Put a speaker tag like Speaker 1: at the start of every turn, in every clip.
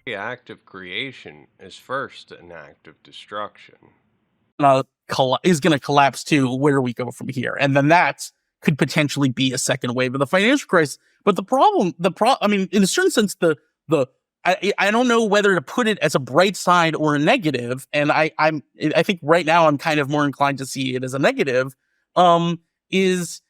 Speaker 1: The act of creation is first an act of destruction.
Speaker 2: Is going to collapse too. Where do we go from here? And then that could potentially be a second wave of the financial crisis. But I mean, in a certain sense, I don't know whether to put it as a bright side or a negative. And I think right now I'm kind of more inclined to see it as a negative. Is,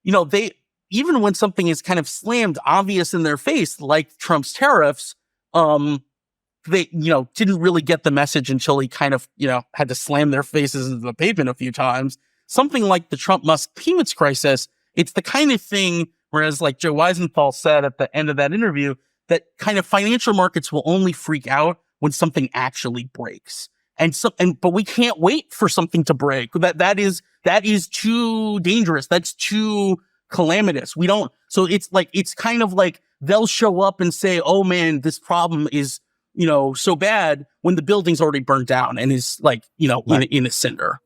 Speaker 2: they, even when something is kind of slammed obvious in their face, like Trump's tariffs, they, didn't really get the message until he kind of, had to slam their faces into the pavement a few times. Something like the Trump-Musk payments crisis, it's the kind of thing, whereas like Joe Weisenthal said at the end of that interview, that kind of financial markets will only freak out when something actually breaks. But we can't wait for something to break. That is too dangerous. That's too calamitous. So it's kind of like they'll show up and say, oh man, this problem is, so bad when the building's already burned down and is like, in a cinder.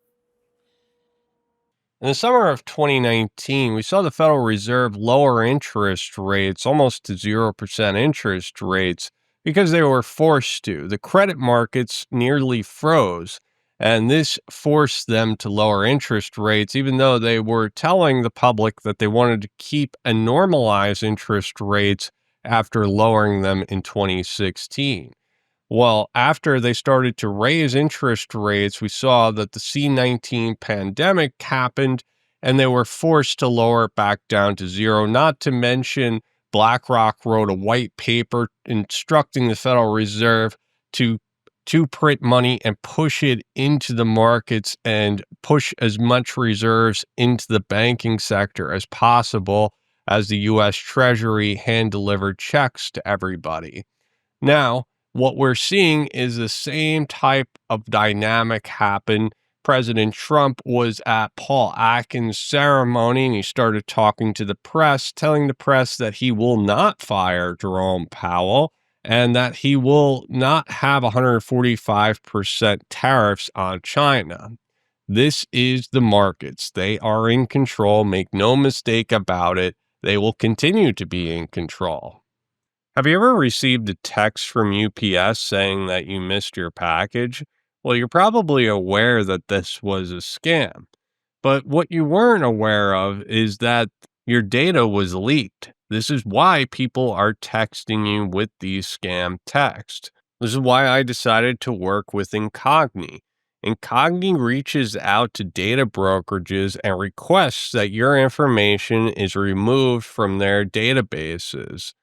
Speaker 1: In the summer of 2019, we saw the Federal Reserve lower interest rates almost to 0% interest rates because they were forced to. The credit markets nearly froze, and this forced them to lower interest rates, even though they were telling the public that they wanted to keep and normalize interest rates after lowering them in 2016. Well, after they started to raise interest rates, we saw that the C-19 pandemic happened and they were forced to lower it back down to zero. Not to mention, BlackRock wrote a white paper instructing the Federal Reserve to print money and push it into the markets and push as much reserves into the banking sector as possible as the U.S. Treasury hand-delivered checks to everybody. Now, what we're seeing is the same type of dynamic happen. President Trump was at Paul Atkins' ceremony and he started talking to the press, telling the press that he will not fire Jerome Powell and that he will not have 145% tariffs on China. This is the markets. They are in control. Make no mistake about it. They will continue to be in control. Have you ever received a text from UPS saying that you missed your package? Well, you're probably aware that this was a scam. But what you weren't aware of is that your data was leaked. This is why people are texting you with these scam texts. This is why I decided to work with Incogni. Incogni reaches out to data brokerages and requests that your information is removed from their databases.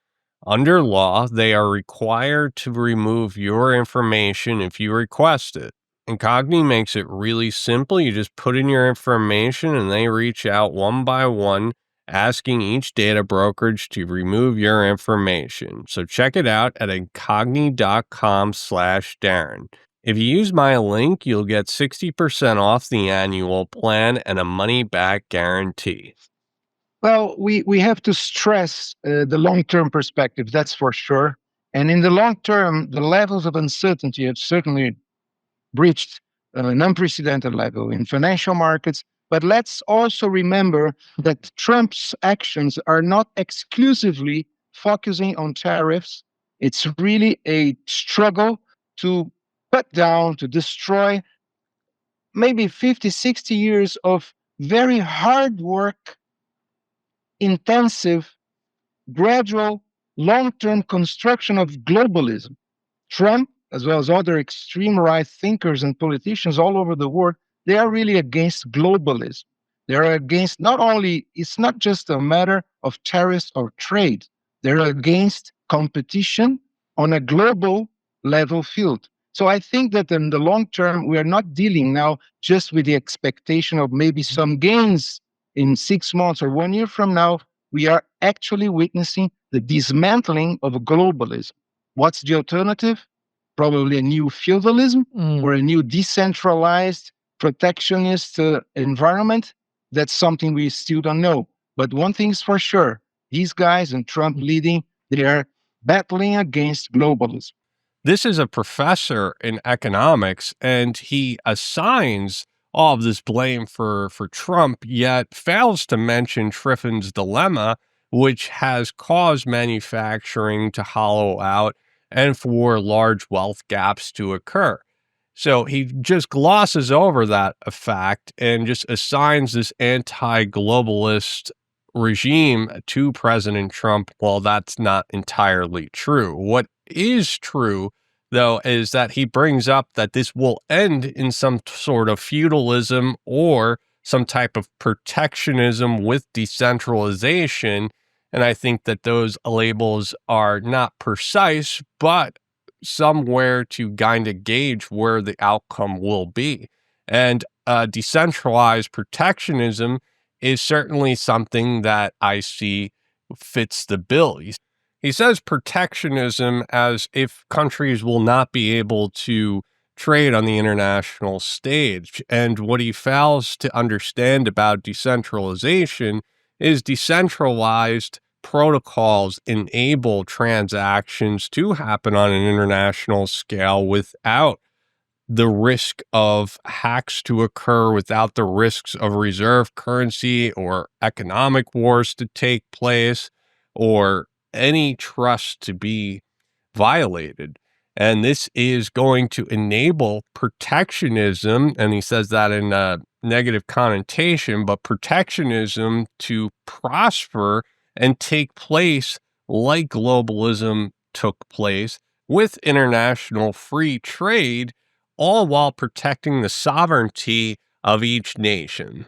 Speaker 1: Under law, they are required to remove your information if you request it. Incogni makes it really simple. You just put in your information and they reach out one by one, asking each data brokerage to remove your information. So check it out at incogni.com/Darren. If you use my link, you'll get 60% off the annual plan and a money-back guarantee.
Speaker 3: Well, we have to stress the long-term perspective, that's for sure. And in the long term, the levels of uncertainty have certainly breached an unprecedented level in financial markets. But let's also remember that Trump's actions are not exclusively focusing on tariffs. It's really a struggle to cut down, to destroy maybe 50, 60 years of very hard work, intensive, gradual, long-term construction of globalism. Trump, as well as other extreme right thinkers and politicians all over the world, they are really against globalism. They're against not only, it's not just a matter of tariffs or trade, they're against competition on a global level field. So I think that in the long term, we are not dealing now just with the expectation of maybe some gains in 6 months or 1 year from now. We are actually witnessing the dismantling of globalism. What's the alternative? Probably a new feudalism or a new decentralized protectionist environment. That's something we still don't know. But one thing is for sure, these guys and Trump leading, they are battling against globalism.
Speaker 1: This is a professor in economics, and he assigns all of this blame for Trump, yet fails to mention Triffin's dilemma, which has caused manufacturing to hollow out and for large wealth gaps to occur. So he just glosses over that fact and just assigns this anti globalist regime to President Trump. Well, that's not entirely true. What is true, though, is that he brings up that this will end in some sort of feudalism or some type of protectionism with decentralization. And I think that those labels are not precise, but somewhere to kind of gauge where the outcome will be. And decentralized protectionism is certainly something that I see fits the bill. He says protectionism as if countries will not be able to trade on the international stage. And what he fails to understand about decentralization is decentralized protocols enable transactions to happen on an international scale without the risk of hacks to occur, without the risks of reserve currency or economic wars to take place, or any trust to be violated. And this is going to enable protectionism, and he says that in a negative connotation, but protectionism to prosper and take place like globalism took place with international free trade, all while protecting the sovereignty of each nation.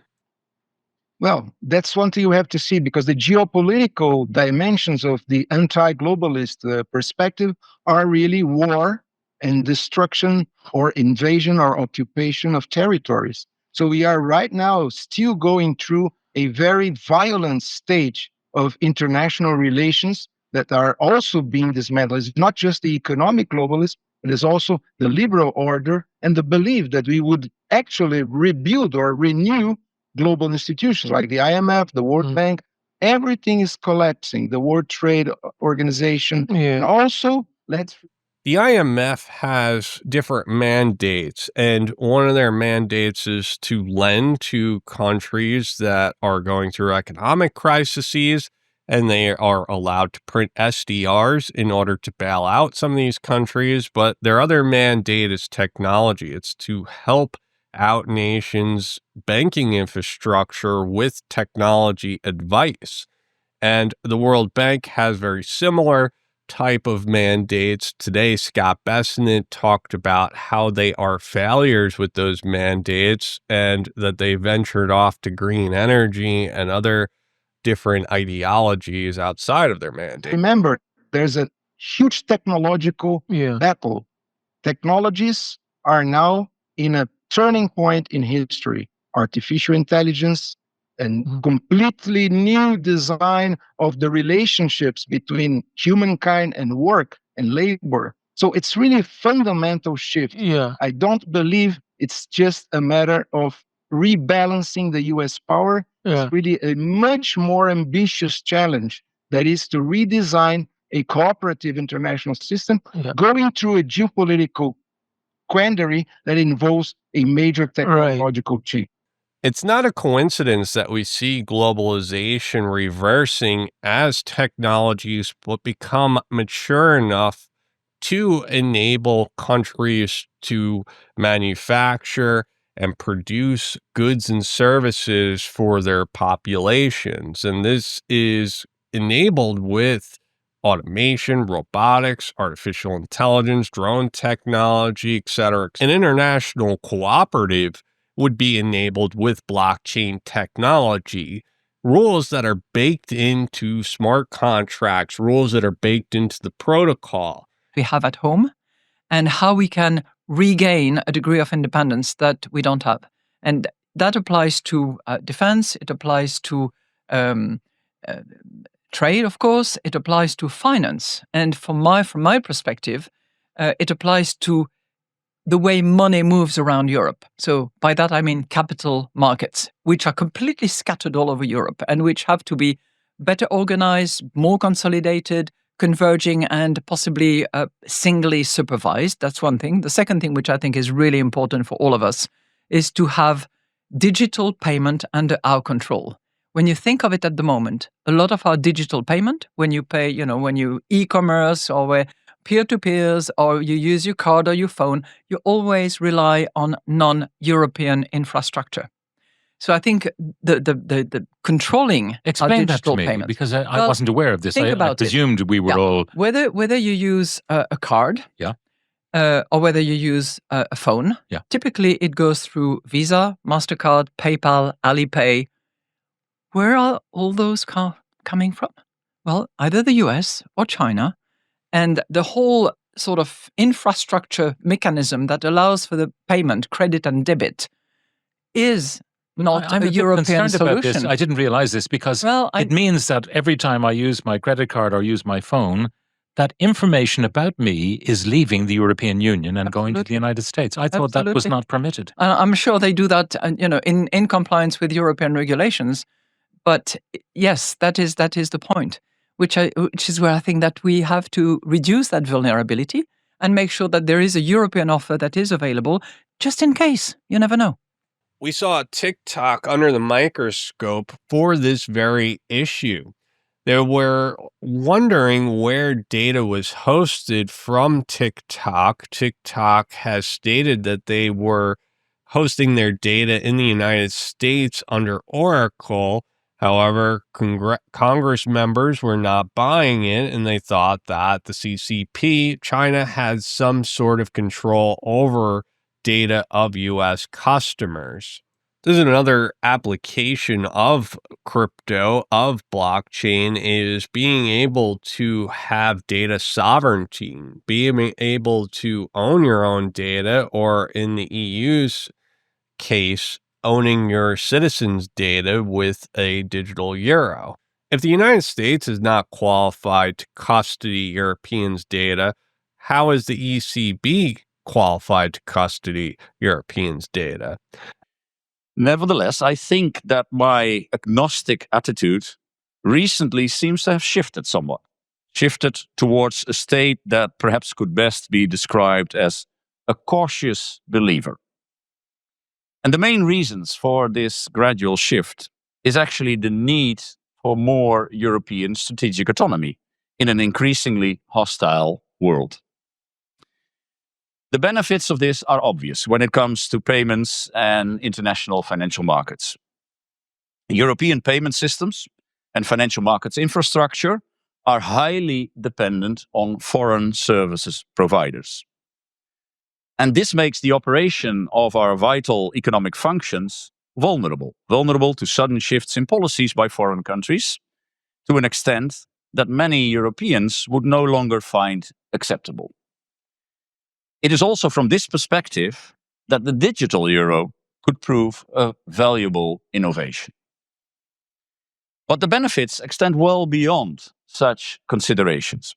Speaker 3: Well, that's one thing you have to see, because the geopolitical dimensions of the anti globalist perspective are really war and destruction or invasion or occupation of territories. So we are right now still going through a very violent stage of international relations that are also being dismantled. It's not just the economic globalists, but it's also the liberal order and the belief that we would actually rebuild or renew global institutions like the IMF, the World Bank. Everything is collapsing. The World Trade Organization. And also,
Speaker 1: The IMF has different mandates, and one of their mandates is to lend to countries that are going through economic crises, and they are allowed to print SDRs in order to bail out some of these countries. But their other mandate is technology. It's to help out nations' banking infrastructure with technology advice. And the World Bank has very similar type of mandates. Today, Scott Bessent talked about how they are failures with those mandates and that they ventured off to green energy and other different ideologies outside of their mandate.
Speaker 3: remember, there's a huge technological battle. Technologies are now in a turning point in history. Artificial intelligence and completely new design of the relationships between humankind and work and labor. So it's really a fundamental shift. I don't believe it's just a matter of rebalancing the US power. It's really a much more ambitious challenge, that is to redesign a cooperative international system, going through a geopolitical quandary that involves a major technological change.
Speaker 1: It's not a coincidence that we see globalization reversing as technologies will become mature enough to enable countries to manufacture and produce goods and services for their populations. And this is enabled with automation, robotics, artificial intelligence, drone technology, etc. An international cooperative would be enabled with blockchain technology, rules that are baked into smart contracts, rules that are baked into the protocol.
Speaker 4: We have at home and how we can regain a degree of independence that we don't have. And that applies to defense, it applies to trade, of course, it applies to finance. And from my perspective, it applies to the way money moves around Europe. So by that, I mean capital markets, which are completely scattered all over Europe and which have to be better organized, more consolidated, converging, and possibly singly supervised. That's one thing. The second thing, which I think is really important for all of us, is to have digital payment under our control. When you think of it at the moment, a lot of our digital payment, when you pay, when you e-commerce or where peer-to-peers or you use your card or your phone, you always rely on non-European infrastructure. So I think the controlling our
Speaker 5: Explain that to
Speaker 4: digital
Speaker 5: me,
Speaker 4: payments.
Speaker 5: because I
Speaker 4: Well,
Speaker 5: wasn't aware of this.
Speaker 4: think
Speaker 5: I
Speaker 4: about it.
Speaker 5: presumed we were
Speaker 4: Yeah.
Speaker 5: all...
Speaker 4: Whether you use a card,
Speaker 5: Yeah.
Speaker 4: Or whether you use a phone,
Speaker 5: Yeah.
Speaker 4: typically it goes through Visa, MasterCard, PayPal, Alipay. Where are all those coming from? Well, either the US or China, and the whole sort of infrastructure mechanism that allows for the payment, credit and debit, is not
Speaker 5: I'm
Speaker 4: a
Speaker 5: bit
Speaker 4: European
Speaker 5: concerned about this.
Speaker 4: solution.
Speaker 5: I didn't realize this, because it means that every time I use my credit card or use my phone, that information about me is leaving the European Union and going to the United States. I thought that was not permitted.
Speaker 4: I'm sure they do that, in compliance with European regulations. But yes, that is the point, which is where I think that we have to reduce that vulnerability and make sure that there is a European offer that is available, just in case. You never know.
Speaker 1: We saw TikTok under the microscope for this very issue. They were wondering where data was hosted from TikTok. TikTok has stated that they were hosting their data in the United States under Oracle. However, Congress members were not buying it, and they thought that the CCP, China, had some sort of control over data of U.S. customers. There's another application of crypto, of blockchain, is being able to have data sovereignty, being able to own your own data, or in the EU's case, owning your citizens' data with a digital euro. If the United States is not qualified to custody Europeans' data, how is the ECB qualified to custody Europeans' data?
Speaker 6: Nevertheless, I think that my agnostic attitude recently seems to have shifted somewhat. Shifted towards a state that perhaps could best be described as a cautious believer. And the main reasons for this gradual shift is actually the need for more European strategic autonomy in an increasingly hostile world. The benefits of this are obvious when it comes to payments and international financial markets. European payment systems and financial markets infrastructure are highly dependent on foreign services providers. And this makes the operation of our vital economic functions vulnerable to sudden shifts in policies by foreign countries, to an extent that many Europeans would no longer find acceptable. It is also from this perspective that the digital euro could prove a valuable innovation. But the benefits extend well beyond such considerations.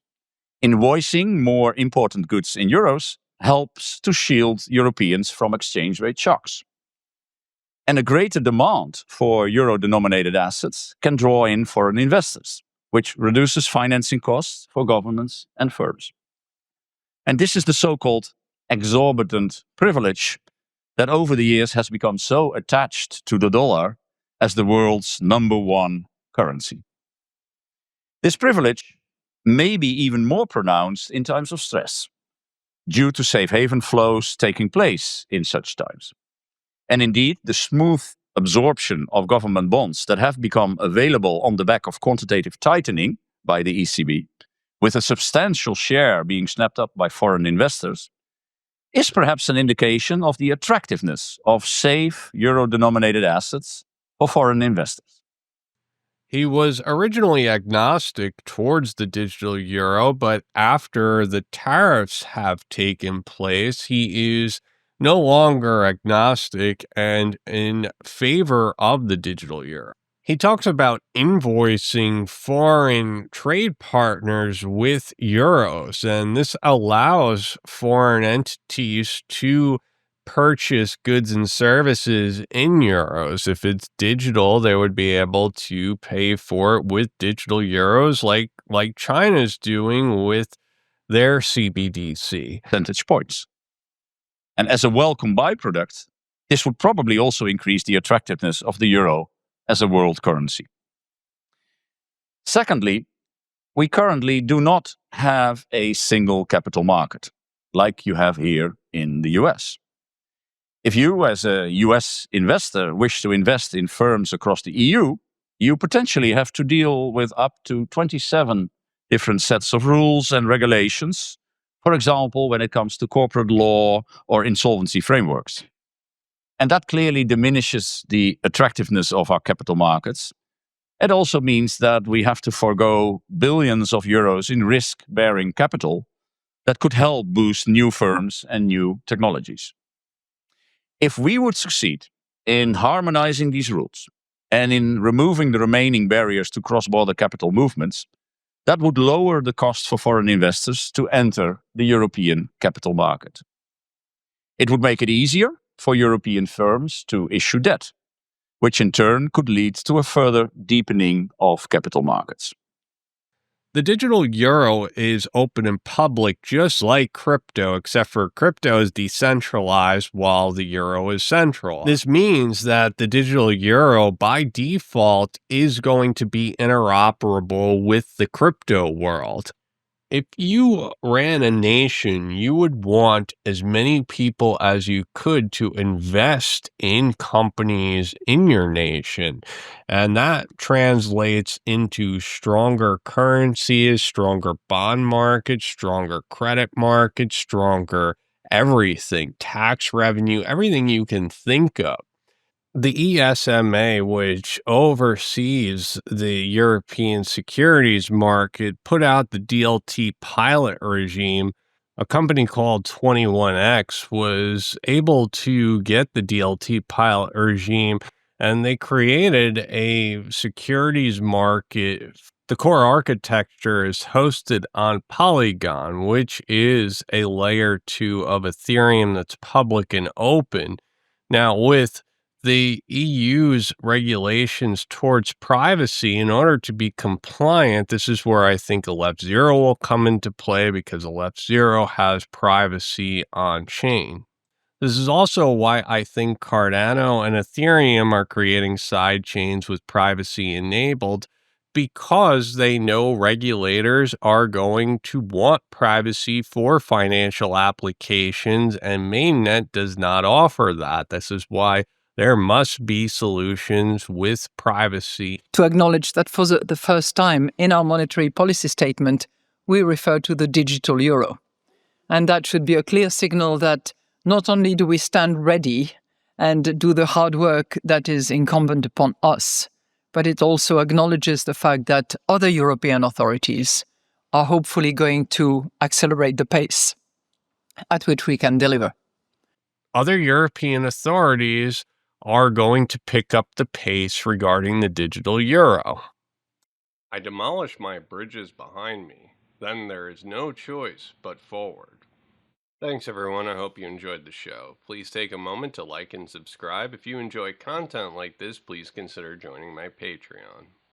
Speaker 6: Invoicing more important goods in euros helps to shield Europeans from exchange rate shocks. And a greater demand for euro-denominated assets can draw in foreign investors, which reduces financing costs for governments and firms. And this is the so-called exorbitant privilege that over the years has become so attached to the dollar as the world's #1 currency. This privilege may be even more pronounced in times of stress, due to safe haven flows taking place in such times. And indeed, the smooth absorption of government bonds that have become available on the back of quantitative tightening by the ECB, with a substantial share being snapped up by foreign investors, is perhaps an indication of the attractiveness of safe euro-denominated assets for foreign investors.
Speaker 1: He was originally agnostic towards the digital euro, but after the tariffs have taken place, he is no longer agnostic and in favor of the digital euro. He talks about invoicing foreign trade partners with euros, and this allows foreign entities to purchase goods and services in euros. If it's digital, they would be able to pay for it with digital euros, like China's doing with their CBDC.
Speaker 6: Percentage points. And as a welcome byproduct, this would probably also increase the attractiveness of the euro as a world currency. Secondly, We currently do not have a single capital market like you have here in the US. If you, as a US investor, wish to invest in firms across the EU, you potentially have to deal with up to 27 different sets of rules and regulations, for example, when it comes to corporate law or insolvency frameworks. And that clearly diminishes the attractiveness of our capital markets. It also means that we have to forego billions of euros in risk-bearing capital that could help boost new firms and new technologies. If we would succeed in harmonizing these rules and in removing the remaining barriers to cross-border capital movements, that would lower the cost for foreign investors to enter the European capital market. It would make it easier for European firms to issue debt, which in turn could lead to a further deepening of capital markets.
Speaker 1: The digital euro is open and public, just like crypto, except for crypto is decentralized while the euro is central. This means that the digital euro, by default, is going to be interoperable with the crypto world. If you ran a nation, you would want as many people as you could to invest in companies in your nation. And that translates into stronger currencies, stronger bond markets, stronger credit markets, stronger everything, tax revenue, everything you can think of. The ESMA, which oversees the European securities market, put out the DLT pilot regime. A company called 21X was able to get the DLT pilot regime, and they created a securities market. The core architecture is hosted on Polygon, which is a layer 2 of Ethereum that's public and open. Now, with the EU's regulations towards privacy, in order to be compliant, this is where I think Aleph Zero will come into play, because Aleph Zero has privacy on chain. This is also why I think Cardano and Ethereum are creating side chains with privacy enabled, because they know regulators are going to want privacy for financial applications, and Mainnet does not offer that. This is why there must be solutions with privacy.
Speaker 4: To acknowledge that for the first time in our monetary policy statement, we refer to the digital euro. And that should be a clear signal that not only do we stand ready and do the hard work that is incumbent upon us, but it also acknowledges the fact that other European authorities are hopefully going to accelerate the pace at which we can deliver.
Speaker 1: Other European authorities are going to pick up the pace regarding the digital euro. I demolish my bridges behind me. Then there is no choice but forward. Thanks, everyone. I hope you enjoyed the show. Please take a moment to like and subscribe. If you enjoy content like this, please consider joining my Patreon.